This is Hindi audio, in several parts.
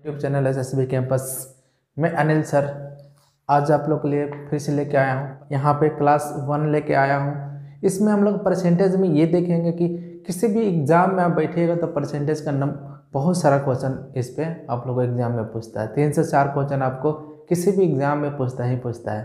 यूट्यूब चैनल एसएसबी कैंपस में अनिल सर आज आप लोग के लिए फिर से लेके आया हूँ। यहाँ पे क्लास 1 लेके आया हूँ। इसमें हम लोग परसेंटेज में ये देखेंगे कि किसी भी एग्ज़ाम में आप बैठिएगा तो परसेंटेज का बहुत सारा क्वेश्चन इस पे आप लोग को एग्ज़ाम में पूछता है। 3 से 4 क्वेश्चन आपको किसी भी एग्ज़ाम में पूछता है।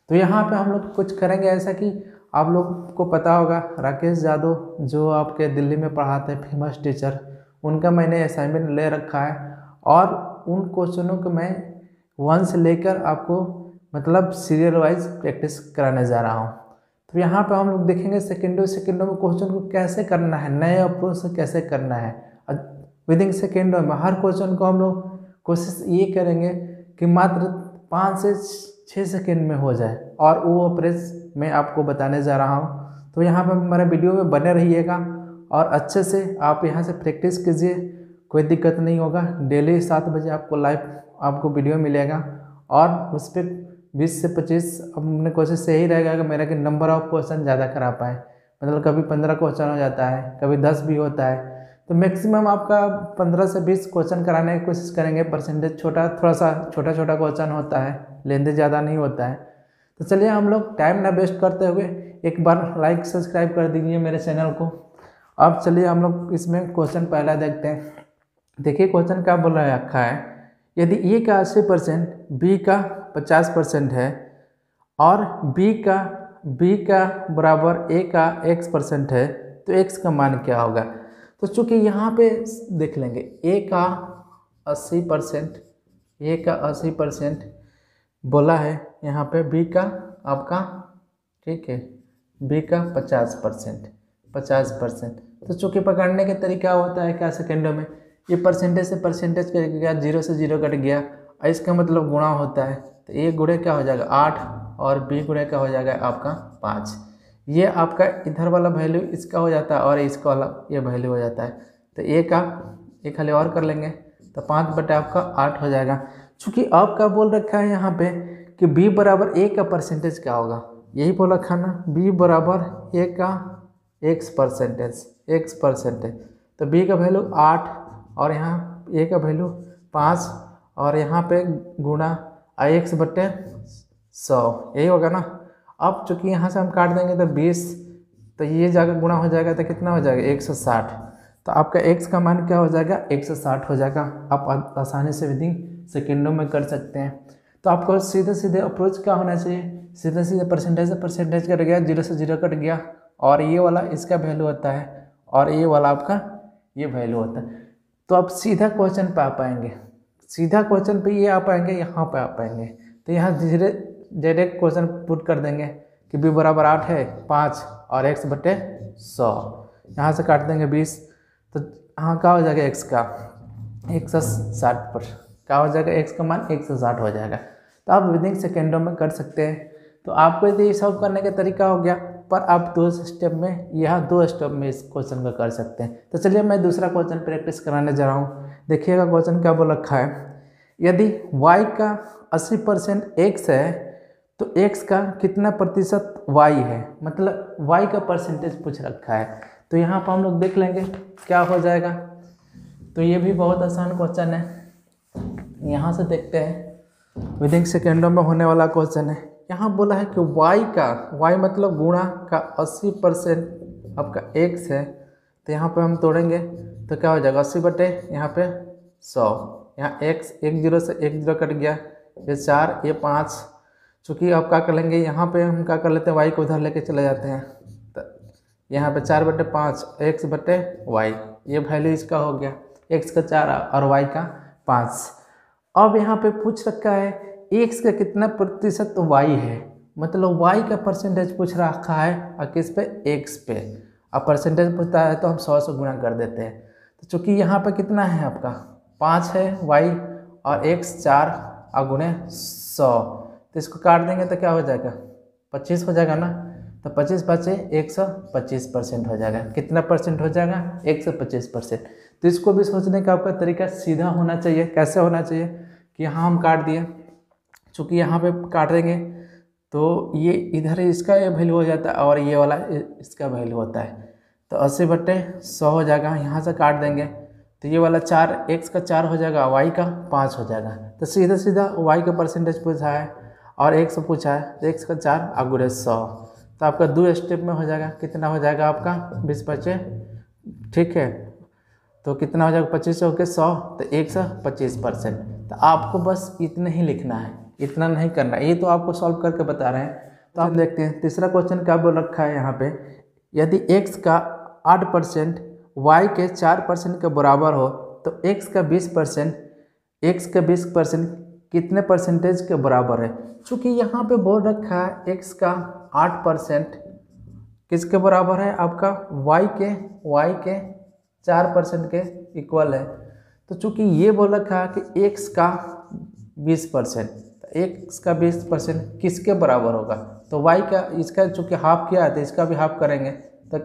तो यहाँ पे हम लोग कुछ करेंगे ऐसा कि आप लोग को पता होगा राकेश यादव जो आपके दिल्ली में पढ़ाते हैं फेमस टीचर, उनका मैंने असाइनमेंट ले रखा है और उन क्वेश्चनों को मैं 1 से लेकर आपको मतलब सीरियल वाइज प्रैक्टिस कराने जा रहा हूँ। तो यहाँ पे हम लोग देखेंगे सेकेंडों में क्वेश्चन को कैसे करना है, नए अप्रोच से कैसे करना है। विदिन सेकेंडों में हर क्वेश्चन को हम लोग कोशिश ये करेंगे कि मात्र 5 से 6 सेकेंड में हो जाए और वो अप्रोच मैं आपको बताने जा रहा हूँ। तो यहाँ पर हमारे वीडियो में बने रहिएगा और अच्छे से आप यहाँ से प्रैक्टिस कीजिए, कोई दिक्कत नहीं होगा। डेली 7 बजे आपको लाइव आपको वीडियो मिलेगा और उस पर 20 से 25 अपने कोशिश यही रहेगा कि मेरा कि नंबर ऑफ क्वेश्चन ज़्यादा करा पाए। मतलब कभी 15 क्वेश्चन हो जाता है, कभी 10 भी होता है, तो मैक्सिमम आपका 15 से 20 क्वेश्चन कराने की कोशिश करेंगे। परसेंटेज थोड़ा सा छोटा क्वेश्चन होता है, लेंथ ज़्यादा नहीं होता है। तो चलिए हम लोग टाइम ना वेस्ट करते हुए एक बार लाइक सब्सक्राइब कर दीजिए मेरे चैनल को। अब चलिए हम लोग इसमें क्वेश्चन पहला देखते हैं। देखिए क्वेश्चन क्या बोल रखा है, यदि ए का 80% बी का 50% है और बी का बराबर ए का x% है तो x का मान क्या होगा। तो चूँकि यहाँ पे देख लेंगे ए का 80% बोला है, यहाँ पे बी का आपका ठीक है, बी का 50%। तो चूँकि पकड़ने का तरीका होता है क्या सेकेंडों में, ये परसेंटेज से परसेंटेज कट गया, 0 से 0 कट गया, इसका मतलब गुणा होता है। तो ए गुणे क्या हो जाएगा 8 और बी गुणे क्या हो जाएगा आपका 5। ये आपका इधर वाला वैल्यू इसका हो जाता है और इसका वाला ये वैल्यू हो जाता है। तो ए का एक खाली और कर लेंगे तो 5 बटे आपका 8 हो जाएगा। चूँकि आपका बोल रखा है यहाँ पे कि बी बराबर ए का परसेंटेज क्या होगा, यही बोल रखा ना, बी बराबर ए का x%। तो बी का वैल्यू 8 और यहाँ ए का वैल्यू 5 और यहाँ पे गुणा x बटे 100, यही होगा ना। अब चूँकि यहाँ से हम काट देंगे तो 20, तो ये जाकर गुणा हो जाएगा तो कितना हो जाएगा 160। तो आपका x का मान क्या हो जाएगा 160 हो जाएगा। आप आसानी से विदिन सेकेंडों में कर सकते हैं। तो आपको सीधे अप्रोच क्या होना चाहिए, सीधे परसेंटेज से परसेंटेज कट गया, 0 से 0 कट गया और ये वाला इसका वैल्यू होता है और ये वाला आपका ये वैल्यू होता है। तो आप सीधा क्वेश्चन पे आ पाएंगे, सीधा क्वेश्चन पे ये आ पाएंगे, यहाँ पे आ पाएंगे। तो यहाँ डायरेक्ट क्वेश्चन पुट कर देंगे कि बी बराबर 8 है 5 और x बटे 100, यहाँ से काट देंगे 20, तो यहाँ क्या हो जाएगा x का 160 पर क्या हो जाएगा, x का मान 160 हो जाएगा। तो आप विदिन सेकेंडों में कर सकते हैं। तो आपको यदि सॉल्व करने का तरीका हो गया, पर आप 2 स्टेप में, यहाँ 2 स्टेप में इस क्वेश्चन को कर सकते हैं। तो चलिए मैं दूसरा क्वेश्चन प्रैक्टिस कराने जा रहा हूँ। देखिएगा क्वेश्चन क्या बोल रखा है, यदि y का 80% x है तो x का कितना प्रतिशत y है, मतलब y का परसेंटेज पूछ रखा है। तो यहाँ पर हम लोग देख लेंगे क्या हो जाएगा। तो ये भी बहुत आसान क्वेश्चन है, यहाँ से देखते हैं, विदिन सेकेंडों में होने वाला क्वेश्चन है। यहाँ बोला है कि y मतलब गुणा का 80% आपका x है। तो यहाँ पे हम तोड़ेंगे तो क्या हो जाएगा 80 बटे यहाँ पे 100, यहाँ x 1 0 से 1 0 कट गया, ये 4 ये 5। चूँकि आप क्या कर लेंगे, यहाँ पे हम क्या कर लेते हैं y को उधर लेके चले जाते हैं। तो यहाँ पे 4 बटे 5 x बटे y, ये वैल्यू इसका हो गया, x का 4 और y का 5। अब यहाँ पे पूछ रखा है x का कितना प्रतिशत y है, मतलब y का परसेंटेज पूछ रखा है और किस पे x पे। अब परसेंटेज पूछता है तो हम 100 से गुणा कर देते हैं। तो चूँकि यहाँ पे कितना है आपका 5 है y और x 4 और गुणे 100, तो इसको काट देंगे तो क्या हो जाएगा 25 हो जाएगा ना। तो 25 बचे 125% हो जाएगा। कितना परसेंट हो जाएगा 125%। तो इसको भी सोचने का आपका तरीका सीधा होना चाहिए। कैसे होना चाहिए कि यहाँ हम काट दिए, चूँकि यहाँ पे काट देंगे तो ये इधर इसका ये वैल्यू हो जाता है और ये वाला इसका वैल्यू होता है। तो 80 बटे 100 हो जाएगा, यहाँ से काट देंगे तो ये वाला 4 x का 4 हो जाएगा, y का 5 हो जाएगा। तो सीधा सीधा y का परसेंटेज पूछा है और x पूछा है, तो x का 4 और गुणे 100, तो आपका 2 स्टेप में हो जाएगा। कितना हो जाएगा आपका 20×5, ठीक है। तो कितना हो जाएगा 25 हो के 100, तो 125%। तो आपको बस इतना ही लिखना है, इतना नहीं करना, ये तो आपको सॉल्व करके बता रहे हैं। तो आप देखते हैं तीसरा क्वेश्चन क्या बोल रखा है यहाँ पे, यदि x का 8% y के 4% के बराबर हो तो x का 20% कितने परसेंटेज के बराबर है। चूँकि यहाँ पे बोल रखा है x का 8% किसके बराबर है, आपका y के 4% के इक्वल है। तो चूँकि ये बोल रखा है कि x का 20%, तो x का 20% किसके बराबर होगा, तो y का, इसका चूँकि हाफ किया है तो इसका भी हाफ करेंगे, तो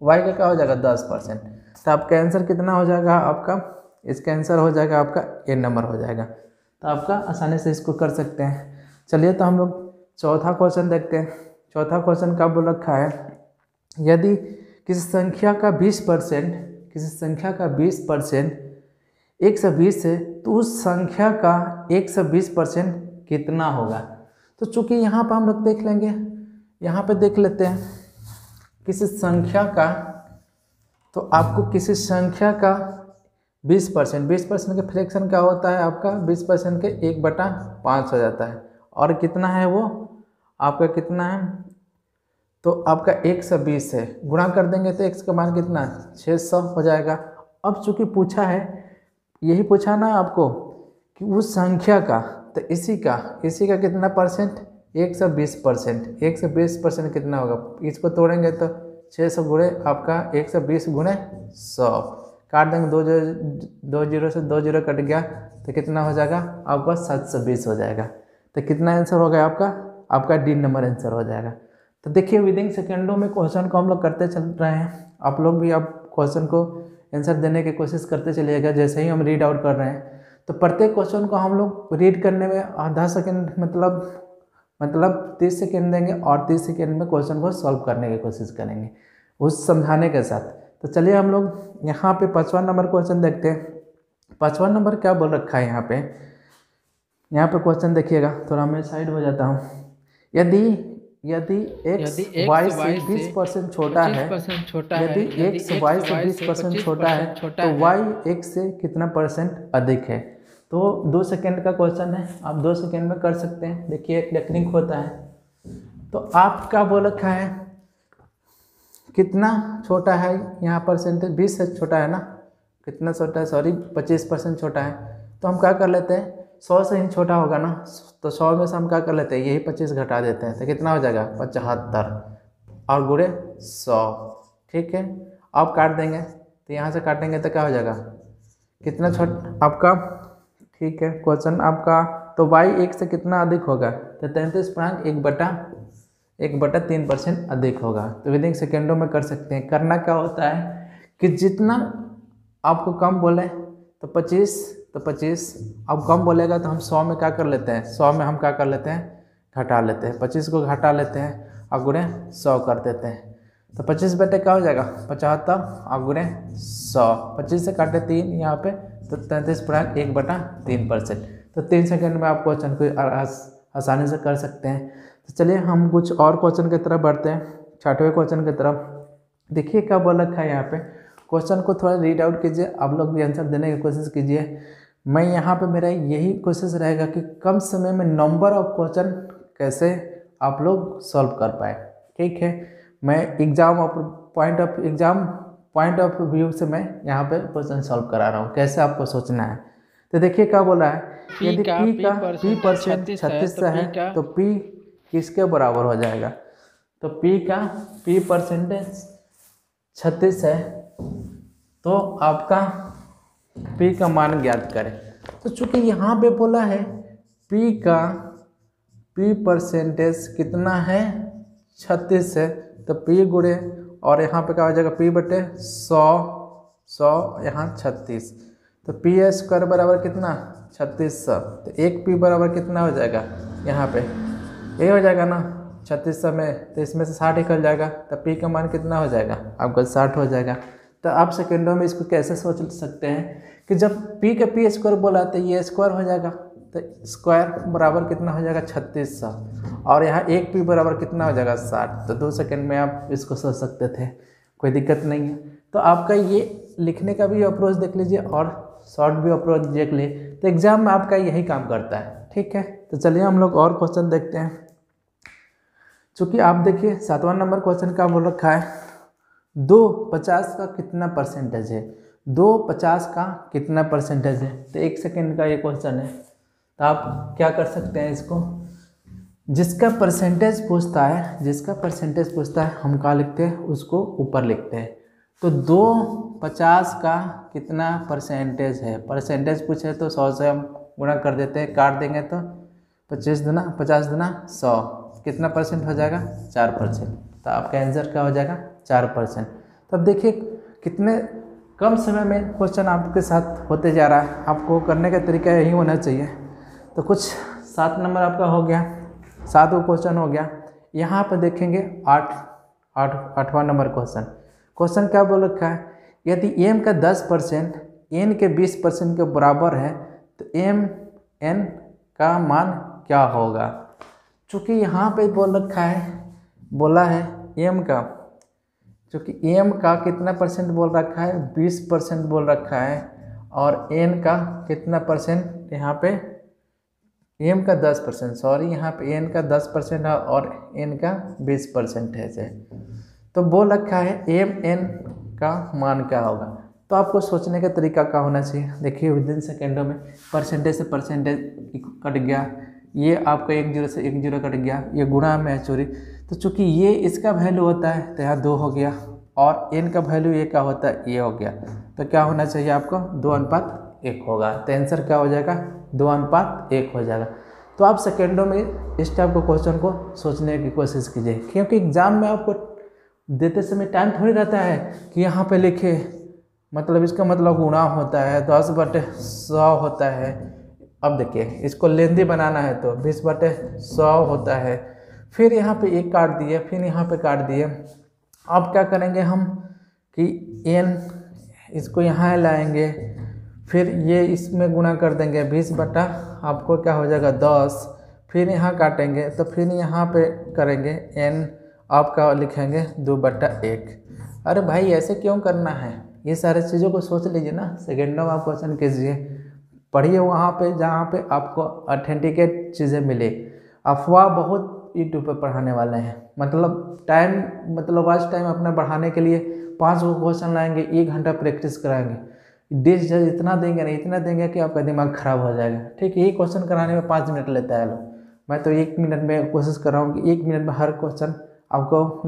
y का क्या हो जाएगा 10%। तो आपका आंसर कितना हो जाएगा आपका, इसका आंसर हो जाएगा आपका ए नंबर हो जाएगा। तो आपका आसानी से इसको कर सकते हैं। चलिए तो हम लोग चौथा क्वेश्चन देखते हैं। चौथा क्वेश्चन क्या बोल रखा है, यदि किसी संख्या का 20% 120 है तो उस संख्या का 120% कितना होगा। तो चूँकि यहाँ पर हम लोग देख लेंगे, यहाँ पे देख लेते हैं किसी संख्या का, तो आपको किसी संख्या का 20% के फ्रैक्शन क्या होता है आपका, 20% के 1/5 हो जाता है। और कितना है वो आपका, कितना है, तो आपका 120 है, गुणा कर देंगे तो x का मान कितना 600 हो जाएगा। अब चूँकि पूछा है, यही पूछा ना आपको कि उस संख्या का, तो इसी का कितना परसेंट, 120%। 120% कितना होगा, इसको तोड़ेंगे तो 600 गुणे आपका 120 गुणे 100, काट देंगे, 2 जीरो से 2 जीरो कट गया, तो कितना हो जाएगा आपका 720 हो जाएगा। तो कितना आंसर हो गया आपका डी नंबर आंसर हो जाएगा। तो देखिए विदिन सेकेंडों में क्वेश्चन को हम लोग करते चल रहे हैं, आप लोग भी आप क्वेश्चन को आंसर देने की कोशिश करते चलिएगा। जैसे ही हम रीड आउट कर रहे हैं तो प्रत्येक क्वेश्चन को हम लोग रीड करने में आधा सेकेंड मतलब 30 सेकेंड देंगे और 30 सेकेंड में क्वेश्चन को सॉल्व करने की कोशिश करेंगे उस समझाने के साथ। तो चलिए हम लोग यहाँ पे 5वां नंबर क्वेश्चन देखते हैं। 5वां नंबर क्या बोल रखा है यहाँ पे क्वेश्चन देखिएगा, थोड़ा मैं साइड हो जाता हूँ। यदि x y से 20% छोटा है, यदि x y से 20% छोटा है तो y x से कितना परसेंट अधिक है। तो 2 सेकेंड का क्वेश्चन है, आप 2 सेकेंड में कर सकते हैं। देखिए एक टेक्निक होता है, तो आप क्या बोल रखा है, कितना छोटा है यहाँ परसेंटेज, 20 से छोटा है ना, कितना छोटा है, सॉरी 25% छोटा है। तो हम क्या कर लेते हैं, 100 से ही छोटा होगा ना, तो 100 में से हम क्या कर लेते हैं, यही 25 घटा देते हैं, तो कितना हो जाएगा 75 और गुणे 100, ठीक है। अब काट देंगे, तो यहाँ से काटेंगे तो क्या हो जाएगा, कितना छोटा आपका, ठीक है क्वेश्चन आपका। तो y एक से कितना अधिक होगा, तो 33.1/3% अधिक होगा। तो विदिन सेकेंडों में कर सकते हैं। करना क्या होता है कि जितना आपको कम बोले तो 25 अब कम बोलेगा तो हम 100 में क्या कर लेते हैं, 100 में हम क्या कर लेते हैं, घटा लेते हैं, 25 को घटा लेते हैं और गुणे 100 कर देते हैं। तो 25 बटे क्या हो जाएगा 75 और गुणे 100, 25 से काटे 3 यहाँ पे, तो 33.1/3%। तो 3 सेकेंड में आप क्वेश्चन को आसानी से कर सकते हैं। तो चलिए हम कुछ और क्वेश्चन की तरफ बढ़ते हैं, 6वें क्वेश्चन की तरफ। देखिए क्या बोल रखा है यहाँ पे, क्वेश्चन को थोड़ा रीड आउट कीजिए, आप लोग भी आंसर देने की कोशिश कीजिए। मैं यहाँ पे मेरा यही कोशिश रहेगा कि कम समय में नंबर ऑफ क्वेश्चन कैसे आप लोग सॉल्व कर पाए, ठीक है। मैं पॉइंट ऑफ व्यू से मैं यहाँ पे क्वेश्चन सॉल्व करा रहा हूँ, कैसे आपको सोचना है। तो देखिए क्या बोला है, यदि p का p% 36 है तो p किसके बराबर हो जाएगा। तो p का p% 36 है, तो आपका p का मान ज्ञात करें। तो चूंकि यहाँ पे बोला है p का p% कितना है 36 है, तो p गुणे और यहाँ पे क्या हो जाएगा p बटे 100 यहाँ 36, तो पी स्क्वायर बराबर कितना 3600। तो एक p बराबर कितना हो जाएगा यहाँ पे, ये हो जाएगा ना 3600 में, तो इसमें से 60 निकल जाएगा, तो p का मान कितना हो जाएगा आपका 60 हो जाएगा। तो आप सेकेंडों में इसको कैसे सोच सकते हैं कि जब p का p स्क्वायर बोला तो ये स्क्वायर हो जाएगा, तो स्क्वायर बराबर कितना हो जाएगा 3600, और यहाँ एक p बराबर कितना हो जाएगा 60। तो 2 सेकंड में आप इसको सोच सकते थे, कोई दिक्कत नहीं है। तो आपका ये लिखने का भी अप्रोच देख लीजिए और शॉर्ट भी अप्रोच देख लिए, तो एग्जाम में आपका यही काम करता है। ठीक है, तो चलिए हम लोग और क्वेश्चन देखते हैं। चूँकि आप देखिए 7वां नंबर क्वेश्चन का बोल रखा है 250 का कितना परसेंटेज है, 250 का कितना परसेंटेज है। तो 1 सेकेंड का ये क्वेश्चन है, तो आप क्या कर सकते हैं, इसको जिसका परसेंटेज पूछता है हम क्या लिखते हैं, उसको ऊपर लिखते हैं। तो 250 का कितना परसेंटेज है, परसेंटेज पूछे तो 100 से हम गुणा कर देते हैं, काट देंगे तो 50 दूना 100, कितना परसेंट हो जाएगा 4%। तो आपका आंसर क्या हो जाएगा 4%। तो अब देखिए कितने कम समय में क्वेश्चन आपके साथ होते जा रहा है, आपको करने का तरीका यही होना चाहिए। तो कुछ 7 नंबर आपका हो गया, 7वां क्वेश्चन हो गया। यहाँ पर देखेंगे 8वां नंबर क्वेश्चन क्या बोल रखा है, यदि m का 10% n के 20% के बराबर है तो n का मान क्या होगा। चूँकि यहाँ पे बोला है m का, चूँकि m का कितना परसेंट बोल रखा है 20% बोल रखा है, और n का कितना परसेंट, यहाँ पे m का 10%, सॉरी यहाँ पे n का 10% है और n का 20% है। तो बोल रखा है n का मान क्या होगा। तो आपको सोचने का तरीका क्या होना चाहिए, देखिए विदिन सेकेंडों में परसेंटेज से परसेंटेज कट गया, ये आपका 1 0 से 1 0 कट गया, ये गुणा में है चोरी। तो चूँकि ये इसका वैल्यू होता है तो यहाँ 2 हो गया, और n का वैल्यू ये क्या होता है, ये हो गया। तो क्या होना चाहिए आपको 2:1 होगा। तो आंसर क्या हो जाएगा 2:1 हो जाएगा। तो आप सेकेंडों में इस टाइप के क्वेश्चन को सोचने की कोशिश कीजिए, क्योंकि एग्जाम में आपको देते समय टाइम थोड़ी रहता है कि यहाँ पे लिखे, मतलब इसका मतलब गुणा होता है, 10/100 होता है। अब देखिए इसको लेंदी बनाना है तो 20/100 होता है, फिर यहाँ पे 1 काट दिए, फिर यहाँ पे काट दिए। अब क्या करेंगे हम कि n इसको यहाँ लाएंगे, फिर ये इसमें गुणा कर देंगे 20 बटा आपको क्या हो जाएगा 10, फिर यहाँ काटेंगे तो फिर यहाँ पे करेंगे n आपका लिखेंगे 2/1। अरे भाई ऐसे क्यों करना है, ये सारी चीज़ों को सोच लीजिए ना। सेकेंडों में आप क्वेश्चन कीजिए, पढ़िए वहाँ पे जहाँ पे आपको ऑथेंटिकेट चीज़ें मिले। अफवाह बहुत यूट्यूब पे पढ़ाने वाले हैं, मतलब आज टाइम अपना बढ़ाने के लिए 5 क्वेश्चन लाएंगे, 1 घंटा प्रैक्टिस कराएंगे, डिश जज इतना देंगे ना, इतना देंगे कि आपका दिमाग खराब हो जाएगा। ठीक है, यही क्वेश्चन कराने में 5 मिनट लेता है लोग, मैं तो 1 मिनट में कोशिश कर रहा हूँ कि 1 मिनट में हर क्वेश्चन आपको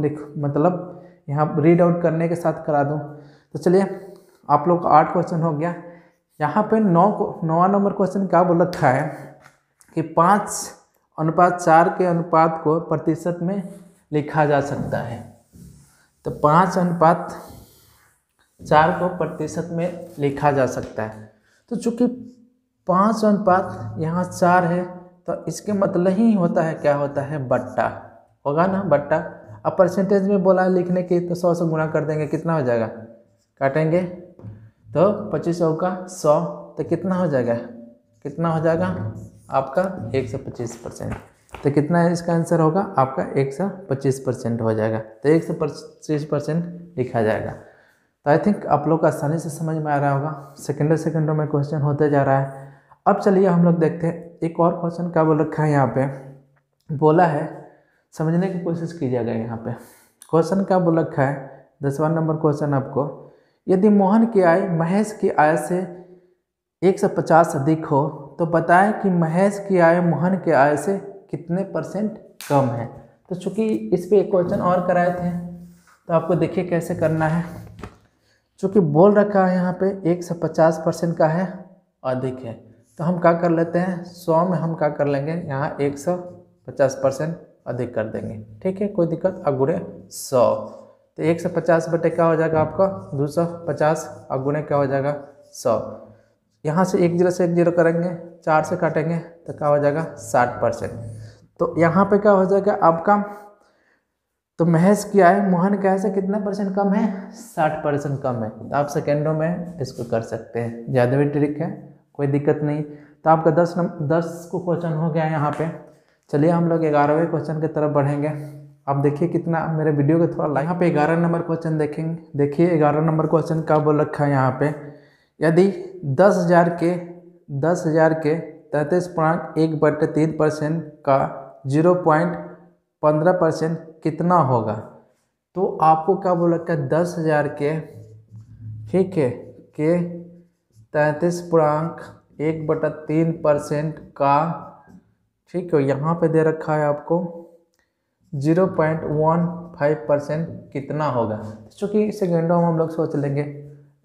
यहाँ रीड आउट करने के साथ करा दूँ। तो चलिए आप लोग का 8 क्वेश्चन हो गया। यहाँ पे 9वां नंबर क्वेश्चन क्या बोल रखा है कि 5:4 के अनुपात को प्रतिशत में लिखा जा सकता है। तो 5:4 को प्रतिशत में लिखा जा सकता है। तो चूँकि 5 यहाँ 4 है, तो इसके मतलब ही होता है, क्या होता है, बट्टा होगा ना, बट्टा। अब परसेंटेज में बोला है लिखने की, तो 100 से गुणा कर देंगे, कितना हो जाएगा, काटेंगे तो 25 का 100, तो कितना हो जाएगा आपका 125%। तो कितना है इसका आंसर होगा आपका 125% हो जाएगा। तो 125% लिखा जाएगा। तो आई थिंक आप लोग आसानी से समझ में आ रहा होगा। सेकेंडों में क्वेश्चन होते जा रहा है। अब चलिए हम लोग देखते हैं एक और क्वेश्चन क्या बोल रखा है। यहाँ पे बोला है, समझने की कोशिश कीजिएगा। यहाँ पे क्वेश्चन क्या बोल रखा है, 10वां नंबर क्वेश्चन आपको, यदि मोहन की आय महेश की आय से 150 अधिक हो तो बताएं कि महेश की आय मोहन की आय से कितने % कम है। तो चूँकि इस पे एक क्वेश्चन और कराए थे, तो आपको देखिए कैसे करना है। चूँकि बोल रखा है यहाँ पे 150% का है, अधिक है, तो हम क्या कर लेते हैं, 100 में हम क्या कर लेंगे, यहाँ 150% अधिक कर देंगे। ठीक है, कोई दिक्कत, अगुणे 100, तो 150 बटे क्या हो जाएगा आपका 250, अगुणे क्या हो जाएगा 100। यहाँ से 1 0 से 1 0 करेंगे, 4 से काटेंगे तो क्या हो जाएगा 60%। तो यहाँ पे क्या हो जाएगा आपका, तो महेश क्या है, मोहन क्या है, कितना परसेंट कम है, 60% कम है। तो आप सेकेंडों में इसको कर सकते हैं, ज़्यादा भी ट्रिक है, कोई दिक्कत नहीं। तो आपका 10 को क्वेश्चन हो गया यहाँ पे। चलिए हम लोग 11वें क्वेश्चन की तरफ बढ़ेंगे। अब देखिए कितना मेरे वीडियो को थोड़ा लाइक। यहाँ पे 11 नंबर क्वेश्चन देखेंगे। देखिए 11 नंबर क्वेश्चन क्या बोल रखा है यहाँ पे, यदि 10,000 के 33.1/3% का 0.15% कितना होगा। तो आपको क्या बोल रखा है, 10,000 के, ठीक है, के 33.1/3% का, ठीक है, यहाँ पे दे रखा है आपको 0.15% कितना होगा। चूँकि सेकेंडों में हम लोग सोच लेंगे,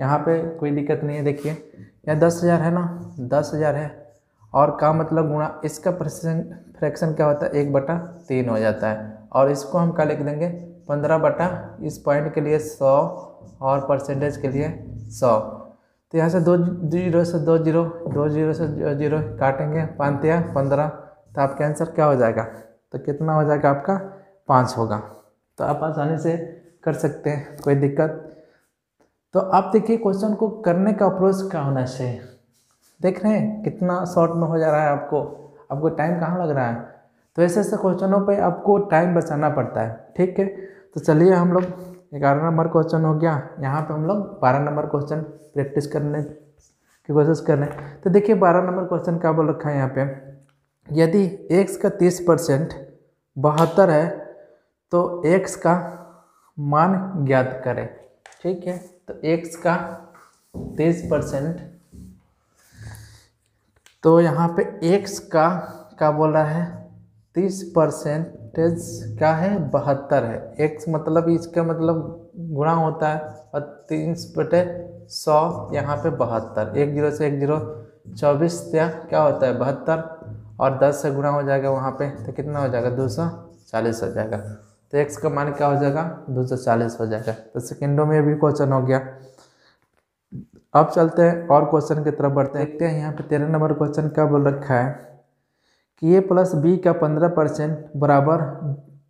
यहाँ पे कोई दिक्कत नहीं है। देखिए यहाँ 10,000 है ना, 10,000 है, और का मतलब गुणा, इसका फ्रैक्शन क्या होता है, 1/3 हो जाता है। और इसको हम क्या लिख देंगे, 15 इस पॉइंट के लिए 100 और परसेंटेज के लिए 100। तो यहाँ से 2 0 से 2 0, 2 0 से 0 काटेंगे, 5 या 15, तो आपका आंसर क्या हो जाएगा, तो कितना हो जाएगा आपका, 5 होगा। तो आप आसानी से कर सकते हैं, कोई दिक्कत। तो आप देखिए क्वेश्चन को करने का अप्रोच क्या होना चाहिए, देख रहे हैं कितना शॉर्ट में हो जा रहा है, आपको टाइम कहाँ लग रहा है। तो ऐसे ऐसे क्वेश्चनों पे आपको टाइम बचाना पड़ता है, ठीक है। तो चलिए हम लोग 11 नंबर क्वेश्चन हो गया, यहाँ पे हम लोग 12 नंबर क्वेश्चन प्रैक्टिस करने की कोशिश कर रहे हैं। तो देखिए 12 नंबर क्वेश्चन क्या बोल रखा है यहाँ पे, यदि x का 30% 72 है तो x का मान ज्ञात करें, ठीक है। तो x का 30%, तो यहाँ पे x का क्या बोल रहा है, 30% क्या है, 72 है। x मतलब इसका मतलब गुणा होता है, और 3/100 यहाँ पे 72, 1 0 से 1 0, 24 क्या होता है 72, और 10 से गुणा हो जाएगा वहाँ पे, तो कितना हो जाएगा, 240 हो जाएगा। तो x का मान क्या हो जाएगा, 240 हो जाएगा। तो सेकेंडों में भी क्वेश्चन हो गया। अब चलते हैं और क्वेश्चन की तरफ बढ़ते हैं। देखते हैं यहाँ पे 13 नंबर क्वेश्चन क्या बोल रखा है कि a प्लस बी का 15% बराबर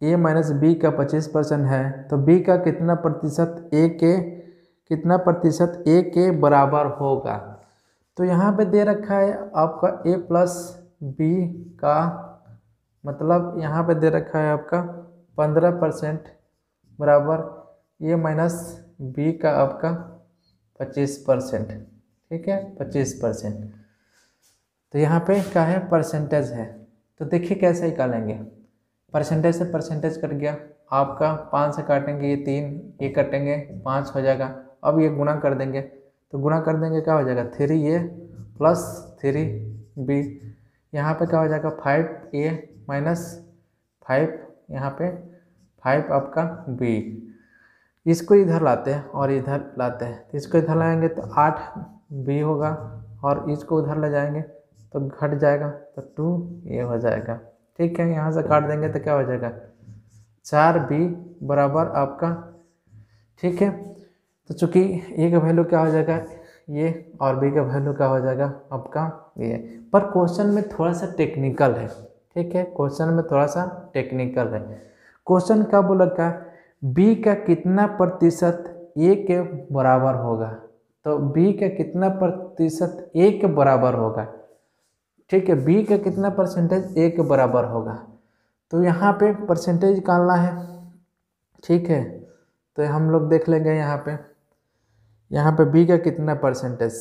a माइनस बी का 25% है, तो b का कितना प्रतिशत a के बराबर होगा। तो यहाँ पे दे रखा है आपका a प्लस बी का, मतलब यहाँ पे दे रखा है आपका 15% बराबर a माइनस बी का आपका 25%, ठीक है, 25%। तो यहाँ पे क्या है, परसेंटेज है। तो देखिए कैसे निकालेंगे, परसेंटेज से परसेंटेज कट गया आपका, 5 से काटेंगे ये 3, ये कटेंगे 5 हो जाएगा। अब ये गुणा कर देंगे, तो गुणा कर देंगे क्या हो जाएगा, 3a प्लस 3b, यहाँ पे क्या हो जाएगा 5a माइनस 5, यहाँ पे 5 आपका b। इसको इधर लाते हैं और इधर लाते हैं, तो इसको इधर लाएंगे तो 8b होगा, और इसको उधर ले जाएंगे तो घट जाएगा, तो 2a हो जाएगा, ठीक है। यहाँ से काट देंगे तो क्या हो जाएगा, 4b बराबर आपका, ठीक है। तो चूँकि a का वैल्यू क्या हो जाएगा ये, और b का वैल्यू क्या हो जाएगा आपका ये। पर क्वेश्चन में थोड़ा सा टेक्निकल है, ठीक है, क्वेश्चन में थोड़ा सा टेक्निकल है। क्वेश्चन क्या बोल रखा है, b का कितना प्रतिशत a के बराबर होगा। तो b का कितना प्रतिशत a के बराबर होगा, ठीक है, b का कितना परसेंटेज a के बराबर होगा। तो यहाँ पे परसेंटेज निकालना है, ठीक है। तो हम लोग देख लेंगे यहाँ पे b का कितना परसेंटेज,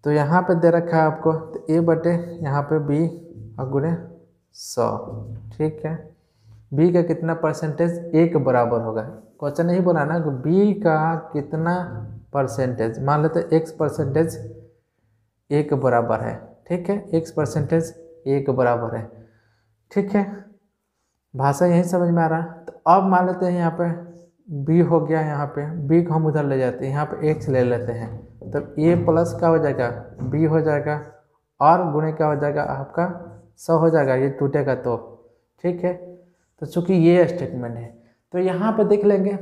तो यहाँ पे दे रखा है आपको, तो a बटे यहाँ पे b और गुणे 100, ठीक है। b का कितना परसेंटेज a के बराबर होगा, क्वेश्चन नहीं बोला ना कि b का कितना परसेंटेज, मान लेते x परसेंटेज a के बराबर है, ठीक है, x परसेंटेज a के बराबर है, ठीक है। भाषा यही समझ में आ रहा है। तो अब मान लेते हैं यहाँ पे b हो गया, यहाँ पे b को हम उधर ले जाते हैं, यहाँ पे x ले लेते हैं, तो a प्लस क्या हो जाएगा b हो जाएगा, और गुणे क्या हो जाएगा आपका 100 हो जाएगा, ये टूटेगा तो, ठीक है। तो चूँकि ये स्टेटमेंट है, तो यहाँ पे देख लेंगे,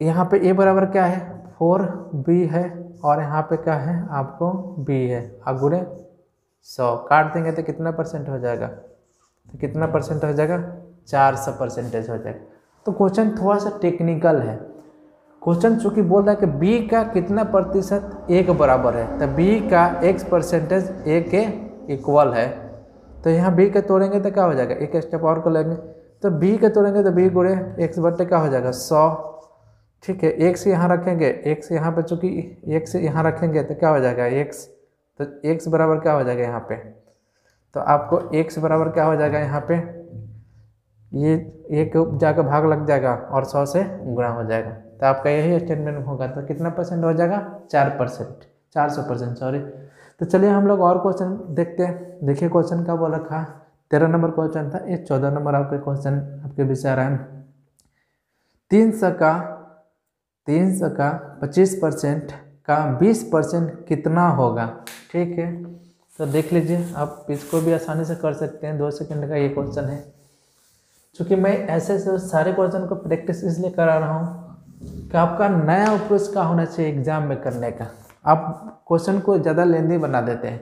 यहाँ पे a बराबर क्या है 4b है, और यहाँ पे क्या है आपको b है, और गुणे 100 काट देंगे तो कितना परसेंट हो जाएगा, तो कितना परसेंट हो जाएगा 400% हो जाएगा। तो क्वेश्चन थोड़ा सा टेक्निकल है। क्वेश्चन चूँकि बोल रहा है कि बी का कितना प्रतिशत ए के बराबर है, तो बी का x% ए के इक्वल है। तो यहाँ बी के तोड़ेंगे तो क्या हो जाएगा, एक स्टेप और को लेंगे तो बी के तोड़ेंगे तो बी गुणे एक्स बटे क्या हो जाएगा 100। ठीक है, एक्स यहाँ रखेंगे, एक्स यहाँ पे चूँकि एक्स यहाँ रखेंगे तो क्या हो जाएगा एक्स, तो एक्स बराबर क्या हो जाएगा यहाँ पे, तो आपको एक्स बराबर क्या हो जाएगा यहाँ पे, ये एक जाकर भाग लग जाएगा और 100 से गुणा हो जाएगा। तो आपका यही स्टेटमेंट होगा। तो कितना परसेंट हो जाएगा 4%, 400% सॉरी। तो चलिए हम लोग और क्वेश्चन देखते हैं। देखिए क्वेश्चन का बोला था 13 नंबर क्वेश्चन था, ये 14 नंबर आपके क्वेश्चन आपके विषय आ रहा है। 300 का 25% का 20% कितना होगा। ठीक है, तो देख लीजिए, आप इसको भी आसानी से कर सकते हैं। 2 सेकंड का ये क्वेश्चन है। चूँकि मैं ऐसे सारे क्वेश्चन को प्रैक्टिस इसलिए करा रहा हूँ कि आपका नया अप्रोच का होना चाहिए एग्जाम में करने का। आप क्वेश्चन को ज़्यादा लेंदी बना देते हैं।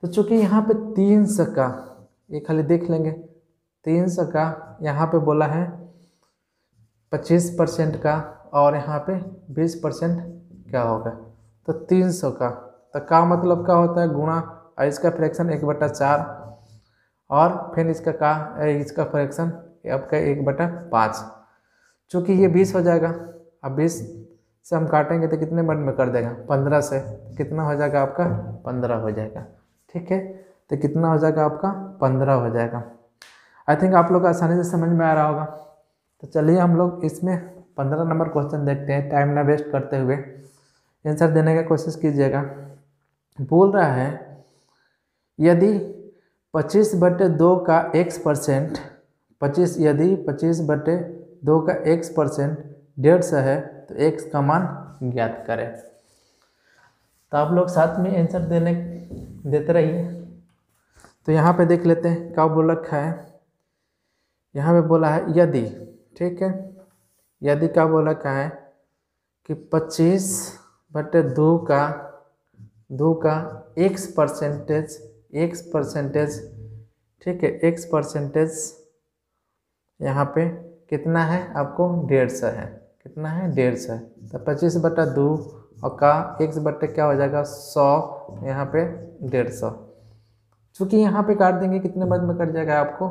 तो चूँकि यहाँ पे 300 का, ये खाली देख लेंगे, 300 का यहाँ पे बोला है 25% का और यहाँ पे 20% क्या होगा, तो 300 का मतलब क्या होता है गुणा, और इसका फ्रैक्शन 1/4 और फिर इसका फ्रैक्शन आपका 1/5। चूँकि ये 20 हो जाएगा, अब 20 से हम काटेंगे तो कितने मिनट में कर देगा 15 से, कितना हो जाएगा आपका 15 हो जाएगा। ठीक है, तो कितना हो जाएगा आपका 15 हो जाएगा। आई थिंक आप लोग आसानी से समझ में आ रहा होगा। तो चलिए हम लोग इसमें 15 नंबर क्वेश्चन देखते हैं, टाइम ना वेस्ट करते हुए आंसर देने का कोशिश कीजिएगा। बोल रहा है यदि 25/2 का x%, यदि 25/2 का x% 150 है तो x का मान ज्ञात करें। तो आप लोग साथ में आंसर देते रहिए। तो यहाँ पे देख लेते हैं क्या बोल रखा है। यहाँ पे बोला है यदि, ठीक है, यदि क्या बोल रखा है कि 25/2 का x%, ठीक है, x% यहाँ पे कितना है आपको 150 है, कितना है 150 है। तो 25/2 और का x बटे क्या हो जाएगा 100, यहाँ पे 150। चूँकि यहाँ पे काट देंगे कितने मर्द में कट जाएगा, आपको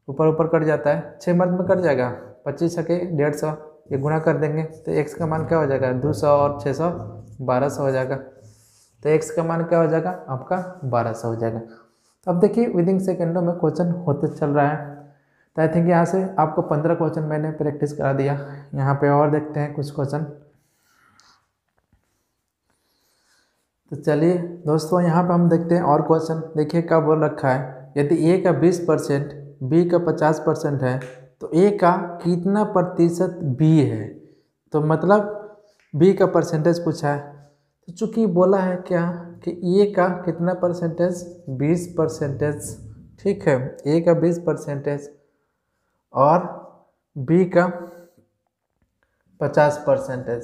ऊपर कट जाता है 6 मर्द में कट जाएगा, 25 के 150, ये गुणा कर देंगे तो x का मान क्या हो जाएगा 200 और 600 1200 हो जाएगा। तो x का मान क्या हो जाएगा आपका 1200 हो जाएगा। तो अब देखिए विदिन सेकेंडों में क्वेश्चन होते चल रहा है। तो आई थिंक यहाँ से आपको 15 क्वेश्चन मैंने प्रैक्टिस करा दिया। यहाँ पे और देखते हैं कुछ क्वेश्चन। तो चलिए दोस्तों यहाँ पे हम देखते हैं और क्वेश्चन। देखिए क्या बोल रखा है, यदि a का 20%, b का 50% है तो a का कितना प्रतिशत b है। तो मतलब b का परसेंटेज पूछा है। तो चूँकि बोला है क्या कि a का कितना परसेंटेज 20%, ठीक है, a का 20% और b का 50%,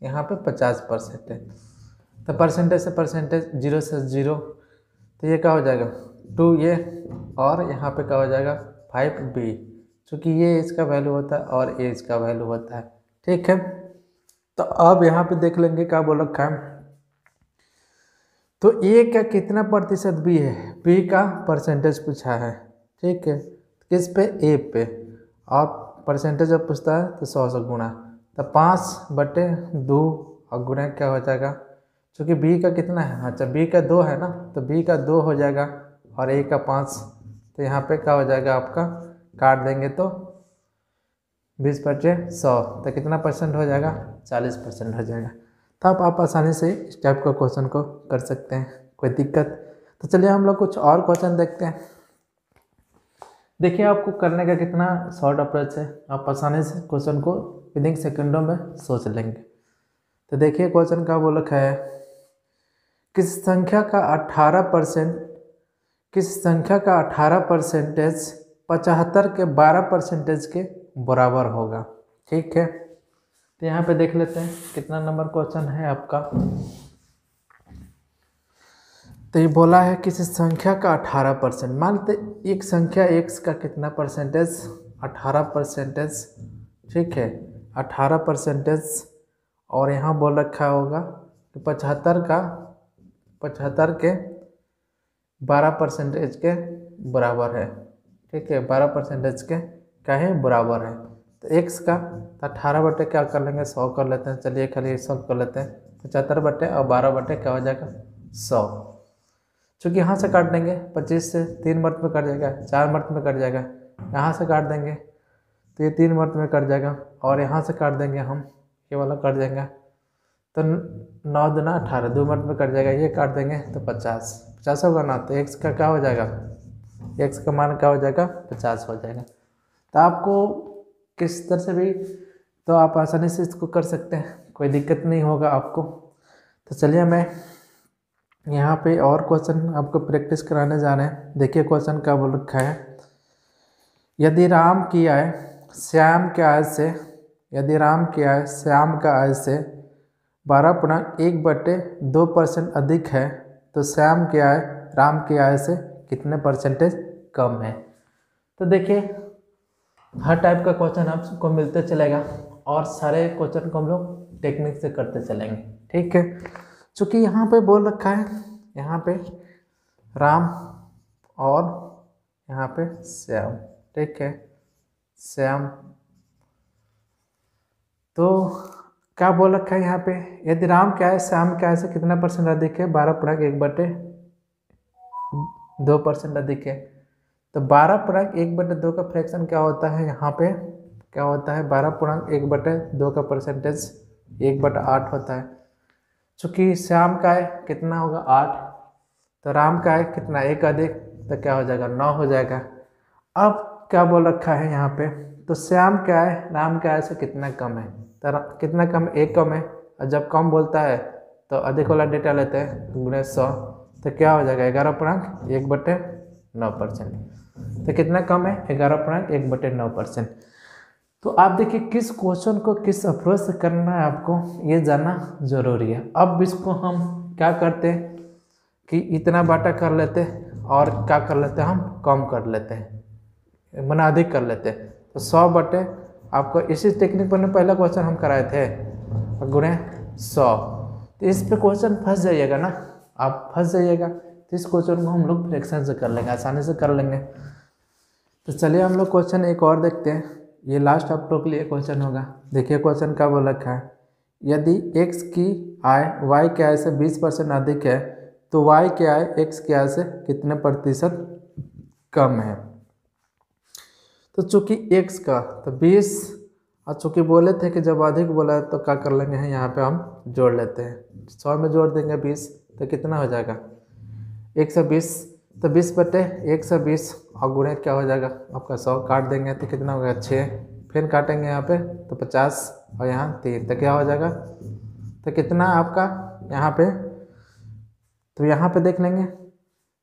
यहाँ पे 50% है। तो परसेंटेज से परसेंटेज 0 से 0, तो ये क्या हो जाएगा 2 ये, और यहाँ पे क्या हो जाएगा 5b, चूँकि ये इसका वैल्यू होता है और ये इसका वैल्यू होता है। ठीक है, तो अब यहाँ पे देख लेंगे क्या बोल रखा है। तो a का कितना प्रतिशत b है, b का परसेंटेज पूछा है, ठीक है, किस पे a पे, और परसेंटेज जब पूछता है तो 100 से गुणा, तो 5/2 और गुणा क्या हो जाएगा, क्योंकि b का कितना है, अच्छा b का 2 है ना, तो b का 2 हो जाएगा और a का 5, तो यहाँ पे क्या हो जाएगा आपका, काट देंगे तो 20/100, तो कितना परसेंट हो जाएगा 40% हो जाएगा। तो आप आसानी से इस टाइप का क्वेश्चन को कर सकते हैं, कोई दिक्कत। तो चलिए हम लोग कुछ और क्वेश्चन देखते हैं। देखिए आपको करने का कितना शॉर्ट अप्रोच है, आप आसानी से क्वेश्चन को विदिन सेकंडों में सोच लेंगे। तो देखिए क्वेश्चन का बोल रखा है, किस संख्या का 18% 75 के 12% के बराबर होगा। ठीक है, तो यहाँ पे देख लेते हैं कितना नंबर क्वेश्चन है आपका। तो ये बोला है किसी संख्या का 18%, मान लेते एक संख्या x का कितना परसेंटेज, 18%, ठीक है 18%, और यहाँ बोल रखा होगा कि 75 के 12% के बराबर है, ठीक है 12% के क्या है बराबर है। तो x का तो 18 बटे क्या कर लेंगे 100 कर लेते हैं, चलिए खाली 100 कर लेते हैं, 75 बटे और 12 बटे क्या हो जाएगा 100। चूँकि यहाँ से काट देंगे 25 से 3 मर्त में कट जाएगा, 4 मर्त में कट जाएगा, यहाँ से काट देंगे तो ये 3 मर्त में कट जाएगा, और यहाँ से काट देंगे हम ये वाला कट जाएगा, तो 9 दूना 18, 2 मर्त में कट जाएगा, ये काट देंगे तो 50 होगा ना। तो x का क्या हो जाएगा, x का मान क्या हो जाएगा 50 हो जाएगा। तो आपको किस तरह से भी तो आप आसानी से इसको कर सकते हैं, कोई दिक्कत नहीं होगा आपको। तो चलिए मैं यहाँ पे और क्वेश्चन आपको प्रैक्टिस कराने जा रहे हैं। देखिए क्वेश्चन क्या बोल रखा है, यदि राम की आय श्याम के आय से, यदि राम की आय श्याम का आय से 12.1/2% अधिक है तो श्याम की आय राम की आय से कितने परसेंटेज कम है। तो देखिए हर टाइप का क्वेश्चन आपको मिलते चलेगा और सारे क्वेश्चन को हम लोग टेक्निक से करते चलेंगे, ठीक है। चूँकि यहाँ पे बोल रखा है, यहाँ पे राम और यहाँ पे श्याम, ठीक है श्याम, तो क्या बोल रखा है यहाँ पे, यदि राम क्या है श्याम क्या है से कितना परसेंट अधिक है, 12.1/2% अधिक है। तो 12.1/2 का फ्रैक्शन क्या होता है, यहाँ पे क्या होता है 12.1/2 का परसेंटेज 1/8 होता है। चूँकि श्याम का है कितना होगा 8, तो राम का है कितना 1 अधिक, तो क्या हो जाएगा 9 हो जाएगा। अब क्या बोल रखा है यहाँ पे, तो श्याम क्या है राम क्या है से कितना कम है, तो कितना कम 1 कम है, और जब कम बोलता है तो अधिक वाला डेटा लेते हैं गुणे 100, तो क्या हो जाएगा 11.1/9%। तो कितना कम है 11.1/9%। तो आप देखिए किस क्वेश्चन को किस अप्रोच से करना है आपको ये जानना जरूरी है। अब इसको हम क्या करते हैं कि इतना बाटा कर लेते और क्या कर लेते हैं हम कम कर लेते हैं, मना अधिक कर लेते हैं। तो 100 बटे आपको इसी टेक्निक पर पहला क्वेश्चन हम कराए थे गुणे 100। तो इस पे क्वेश्चन फंस जाइएगा ना, आप फंस जाइएगा, तो इस क्वेश्चन को हम लोग फ्रैक्शन से कर लेंगे, आसानी से कर लेंगे। तो चलिए हम लोग क्वेश्चन एक और देखते हैं, ये लास्ट आप लोग के लिए क्वेश्चन होगा। देखिए क्वेश्चन क्या बोल रखा है, यदि x की आय y के आय से 20% अधिक है तो y के आय x के आय से कितने प्रतिशत कम है। तो चूँकि x का तो 20, और चूँकि बोले थे कि जब अधिक बोला तो क्या कर लेंगे हैं यहाँ पे हम जोड़ लेते हैं, 100 में जोड़ देंगे 20 तो कितना हो जाएगा 120, तो 20 बटे 120 और गुणे क्या हो जाएगा आपका 100, काट देंगे तो कितना होगा 6, फिर काटेंगे यहाँ पे तो 50 और यहाँ 3, तो क्या हो जाएगा, तो कितना आपका यहाँ पे, तो यहाँ पे देख लेंगे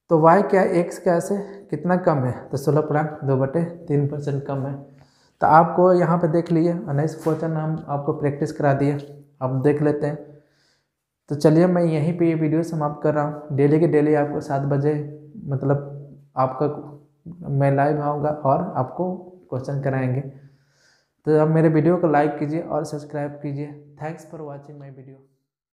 तो y क्या x क्या से कितना कम है, तो 16.2/3% कम है। तो आपको यहाँ पे देख लिए और नेक्स्ट क्वेश्चन हम आपको प्रैक्टिस करा दिए, अब देख लेते हैं। तो चलिए मैं यहीं पे ये वीडियो समाप्त कर रहा हूँ। डेली के डेली आपको 7 बजे मतलब आपका मैं लाइव आऊँगा और आपको क्वेश्चन कराएंगे। तो आप मेरे वीडियो को लाइक कीजिए और सब्सक्राइब कीजिए। Thanks for watching my video.